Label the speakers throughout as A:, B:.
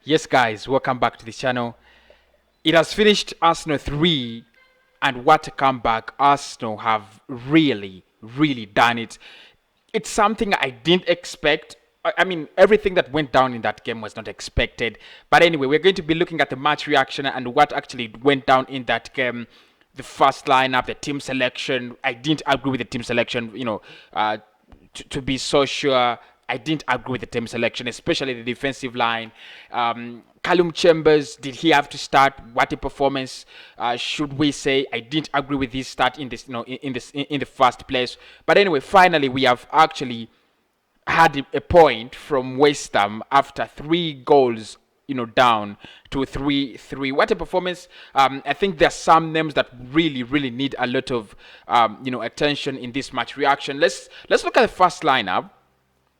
A: Yes, guys, welcome back to the channel. It has finished Arsenal 3, and what a comeback. Arsenal have really done it. It's something I didn't expect. I mean, everything that went down in that game was not expected. But anyway, we're going to be looking at the match reaction and what actually went down in that game. The first lineup, the team selection. I didn't agree with the team selection, to be so sure. I didn't agree with the team selection, especially the defensive line. Callum Chambers, did he have to start? What a performance, should we say? I didn't agree with his start in this, in the first place. But anyway, finally, we have actually had a point from Westham after 3 goals, down to 3-3. What a performance! I think there are some names that really need a lot of, attention in this match reaction. Let's look at the first lineup.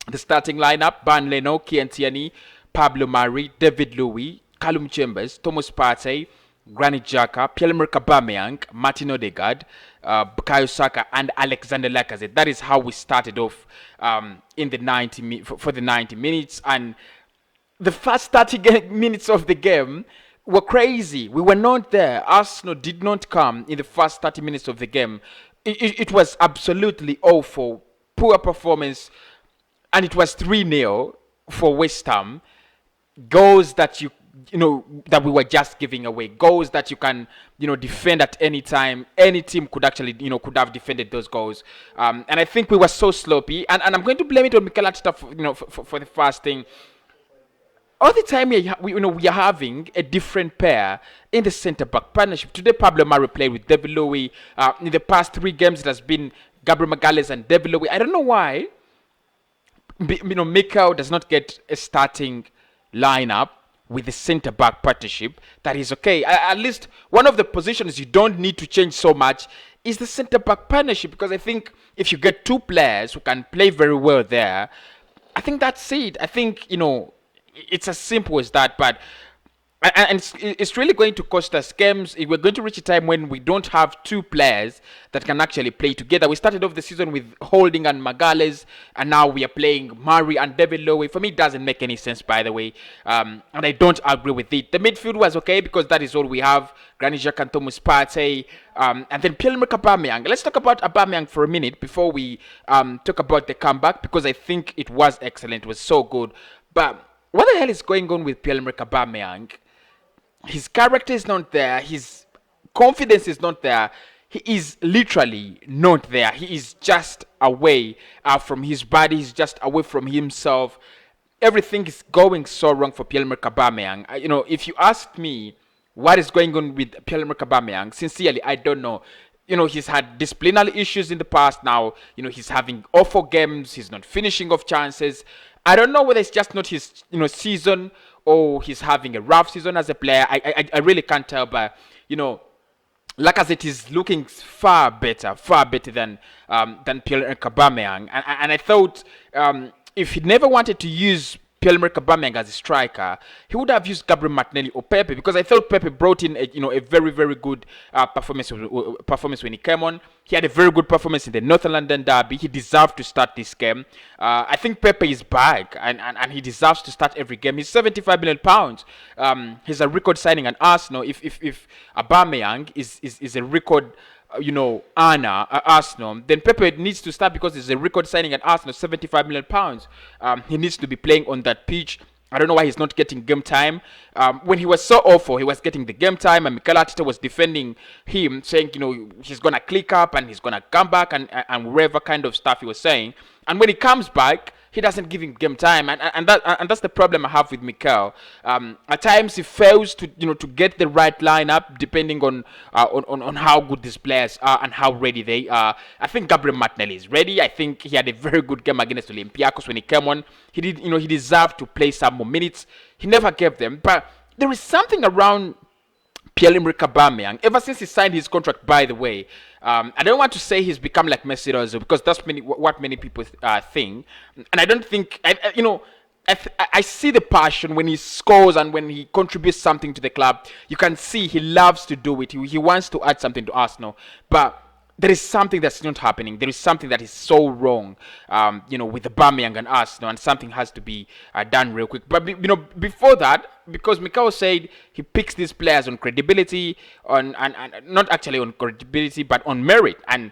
A: The starting lineup: Ban Leno, Kian Tierney, Pablo Mari, David Louis, Callum Chambers, Thomas Partey, Granit Xhaka, Pierre-Emerick Aubameyang, Martin Odegaard, Bukayo Saka, and Alexander Lacazette. That is how we started off in the for the 90 minutes. And the first 30 minutes of the game were crazy. We were not there. Arsenal did not come in the first 30 minutes of the game. It was absolutely awful. Poor performance. And it was 3-0 for West Ham. Goals that that we were just giving away. Goals that you can, defend at any time. Any team could actually, could have defended those goals. And I think we were so sloppy. And I'm going to blame it on Mikel Arteta for the first thing. All the time we are having a different pair in the centre-back partnership. Today, Pablo Mari played with David Louis. In the past 3 games, it has been Gabriel Magalhaes and David Louis. I don't know why. Mikel does not get a starting lineup with the centre-back partnership. That is okay. At least one of the positions you don't need to change so much is the centre-back partnership, because I think if you get 2 players who can play very well there, I think that's it. I think, it's as simple as that. But and it's really going to cost us games. We're going to reach a time when we don't have 2 players that can actually play together. We started off the season with Holding and Magalhaes, and now we are playing Murray and David Lowe. For me, it doesn't make any sense, by the way. And I don't agree with it. The midfield was okay because that is all we have. Granit Xhaka and Thomas Partey. And then Pierre-Emerick Aubameyang. Let's talk about Aubameyang for a minute before we talk about the comeback, because I think it was excellent. It was so good. But what the hell is going on with Pierre-Emerick Aubameyang? His character is not there. His confidence is not there. He is literally not there. He is just away from his body. He's just away from himself. Everything is going so wrong for Pierre-Emerick Aubameyang. If you asked me what is going on with Pierre-Emerick Aubameyang, sincerely, I don't know. He's had disciplinary issues in the past. Now, he's having awful games. He's not finishing off chances. I don't know whether it's just not his, season, or he's having a rough season as a player. I really can't tell, but Lacazette is looking far better than Pierre-Emerick Aubameyang. And I thought if he never wanted to use Pierre-Emerick Aubameyang as a striker, he would have used Gabriel Martinelli or Pepe, because I thought Pepe brought in a very good performance when he came on. He had a very good performance in the North London derby. He deserved to start this game. I think Pepe is back, and he deserves to start every game. He's £75 million. He's a record signing at Arsenal. If Aubameyang is a record earner at Arsenal, then Pepe needs to start, because it's a record signing at Arsenal, £75 million. He needs to be playing on that pitch. I don't know why he's not getting game time. When he was so awful, he was getting the game time, and Mikel Arteta was defending him, saying, he's going to click up and he's going to come back, and whatever kind of stuff he was saying. And when he comes back, he doesn't give him game time, and that's the problem I have with Mikel. At times he fails to get the right lineup, depending on how good these players are and how ready they are. I think Gabriel Martinelli is ready. I think he had a very good game against Olympiacos when he came on. He deserved to play some more minutes. He never gave them, but there is something around Pierre-Emerick Aubameyang ever since he signed his contract, by the way. I don't want to say he's become like Messi Ozil, because that's what many people think. And I don't think, I see the passion when he scores and when he contributes something to the club. You can see he loves to do it. He wants to add something to Arsenal. But there is something that's not happening. There is something that is so wrong, with the Aubameyang and Arsenal, and something has to be done real quick. But before that, because Mikao said he picks these players on credibility, and not actually on credibility, but on merit. And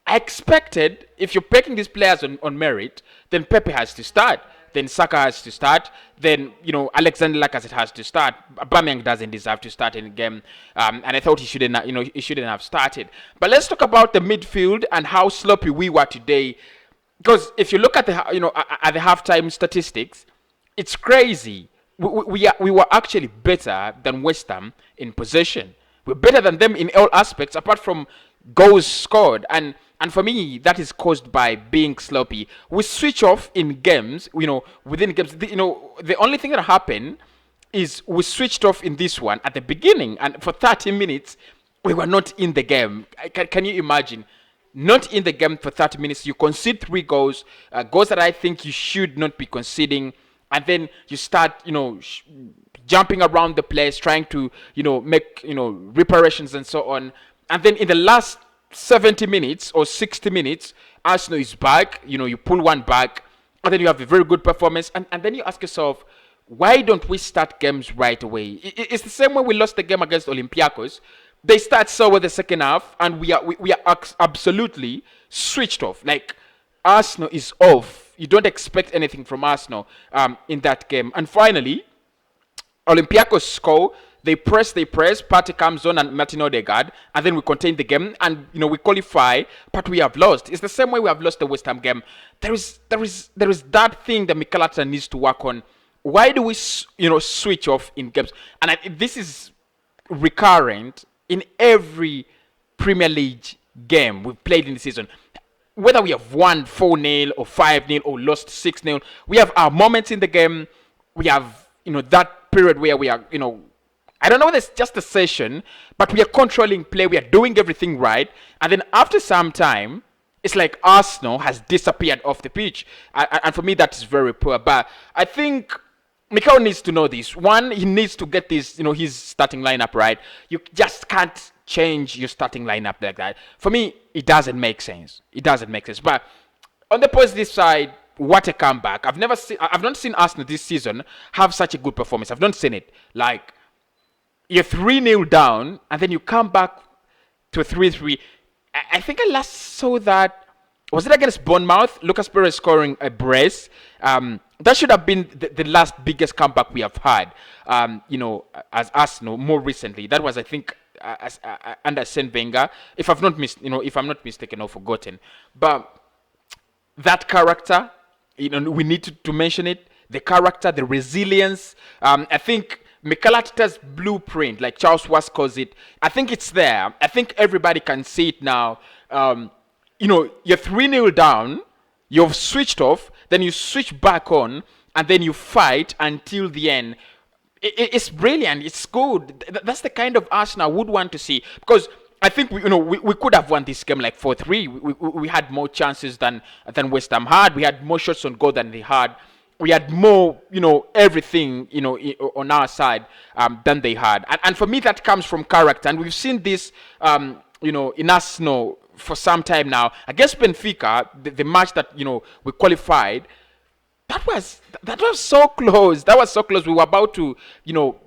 A: I expected, if you're picking these players on merit, then Pepe has to start. Then Saka has to start. Then, Alexander Lacazette has to start. Aubameyang doesn't deserve to start in the game. And I thought he shouldn't have started. But let's talk about the midfield and how sloppy we were today. Because if you look at at the halftime statistics, it's crazy. We were actually better than Westham in possession. We're better than them in all aspects, apart from goals scored. And for me, that is caused by being sloppy. We switch off in games, within games. The only thing that happened is we switched off in this one at the beginning, and for 30 minutes, we were not in the game. Can you imagine? Not in the game for 30 minutes. You concede 3 goals, goals that I think you should not be conceding, and then you start, jumping around the place, trying to, make, reparations and so on. And then in the last 70 minutes or 60 minutes, Arsenal is back. You pull one back, and then you have a very good performance. And then you ask yourself, why don't we start games right away? It's the same way we lost the game against Olympiacos. They start so with the second half, and we are absolutely switched off. Like, Arsenal is off. You don't expect anything from Arsenal in that game. And finally, Olympiacos score. They press. Partey comes on and Martin Odegaard, and then we contain the game, and we qualify, but we have lost. It's the same way we have lost the West Ham game. There is that thing that Mikel Arteta needs to work on. Why do we switch off in games? And this is recurrent in every Premier League game we've played in the season. Whether we have won 4-0 or 5-0 or lost 6-0, we have our moments in the game. We have that period where we are I don't know whether it's just a session, but we are controlling play. We are doing everything right. And then after some time, it's like Arsenal has disappeared off the pitch. And for me, that is very poor. But I think Mikel needs to know this. One, he needs to get this, his starting lineup right. You just can't change your starting lineup like that. For me, it doesn't make sense. But on the positive side, what a comeback. I've not seen Arsenal this season have such a good performance. I've not seen it. Like, you're 3-0 down, and then you come back to a 3-3. I think I last saw that. Was it against Bournemouth? Lucas Perez scoring a brace. That should have been the last biggest comeback we have had, as Arsenal more recently. That was, I think, under Arsene Wenger, if I'm not mistaken or forgotten. But that character, we need to mention it. The character, the resilience. I think Mikel Arteta's blueprint, like Charles Watts calls it, I think it's there. I think everybody can see it now. You're 3-0 down, you've switched off, then you switch back on, and then you fight until the end. It's brilliant. It's good. That's the kind of Arsenal I would want to see. Because I think we could have won this game like 4-3. We had more chances than West Ham had. We had more shots on goal than they had. We had more, everything, on our side than they had. And for me, that comes from character. And we've seen this, in Arsenal for some time now. Against Benfica, the match that, we qualified, that was so close. That was so close. We were about to,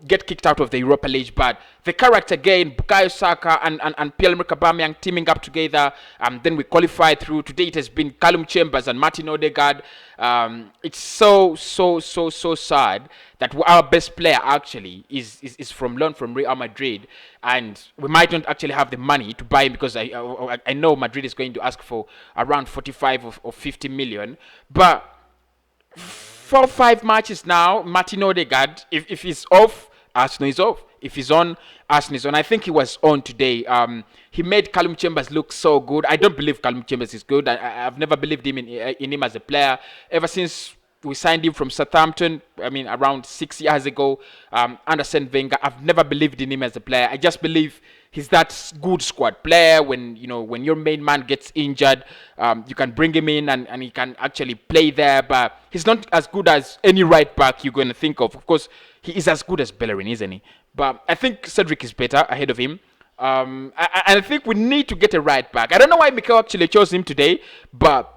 A: get kicked out of the Europa League. But the character again, Bukayo Saka and Pierre-Emerick Aubameyang teaming up together. Then we qualified through. Today it has been Callum Chambers and Martin Odegaard. It's so sad that our best player actually is from loan from Real Madrid, and we might not actually have the money to buy him, because I know Madrid is going to ask for around 45 or 50 million. But 4 or 5 matches now, Martin Odegaard, if he's off, Arsenal is off. If he's on, Arsenal is on. I think he was on today. He made Callum Chambers look so good. I don't believe Callum Chambers is good. I've never believed him in him as a player. Ever since we signed him from Southampton, around 6 years ago, under Arsene Wenger, I've never believed in him as a player. I just believe he's that good squad player. When your main man gets injured, you can bring him in and he can actually play there. But he's not as good as any right back you're going to think of. Of course, he is as good as Bellerin, isn't he? But I think Cedric is better ahead of him. I think we need to get a right back. I don't know why Mikel actually chose him today, but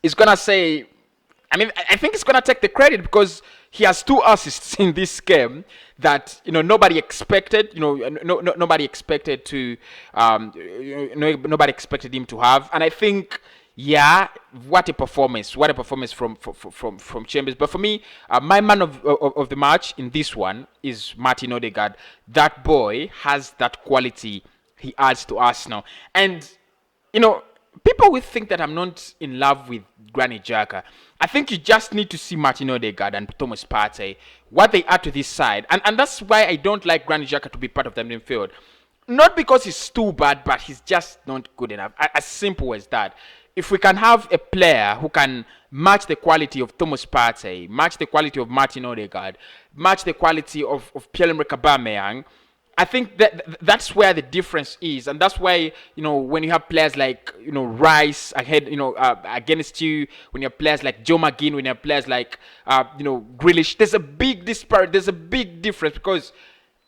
A: he's gonna say. I mean, I think he's gonna take the credit because he has 2 assists in this game that nobody expected. Nobody expected to. Nobody expected him to have, and I think. Yeah, what a performance! What a performance from Chambers. But for me, my man of the match in this one is Martin Odegaard. That boy has that quality he adds to Arsenal, and you know, people will think that I'm not in love with Granit Xhaka. I think you just need to see Martin Odegaard and Thomas Partey, what they add to this side. And that's why I don't like Granit Xhaka to be part of the midfield. Not because he's too bad, but he's just not good enough. As simple as that. If we can have a player who can match the quality of Thomas Partey, match the quality of Martin Odegaard, match the quality of Pierre-Emerick Aubameyang, I think that's where the difference is, and that's why when you have players like Rice ahead, against you, when you have players like Joe McGinn, when you have players like Grealish, there's a big disparity, there's a big difference because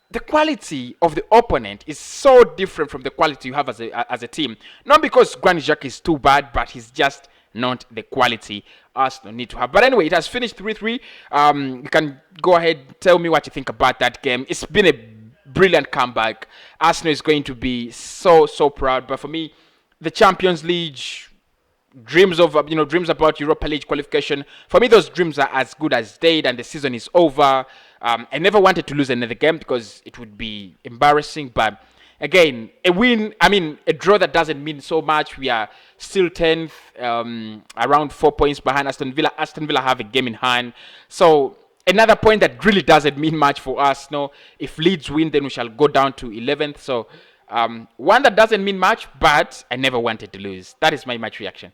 A: the quality of the opponent is so different from the quality you have as a team. Not because Granit Xhaka is too bad, but he's just not the quality Arsenal need to have. But anyway, it has finished 3-3. You can go ahead, tell me what you think about that game. It's been a brilliant comeback. Arsenal is going to be so proud. But for me, the Champions League dreams about Europa League qualification. For me, those dreams are as good as dead, and the season is over. I never wanted to lose another game because it would be embarrassing. But again, a draw that doesn't mean so much. We are still 10th, around 4 points behind Aston Villa. Aston Villa have a game in hand. So another point that really doesn't mean much for us. No, if Leeds win, then we shall go down to 11th. So one that doesn't mean much, but I never wanted to lose. That is my match reaction.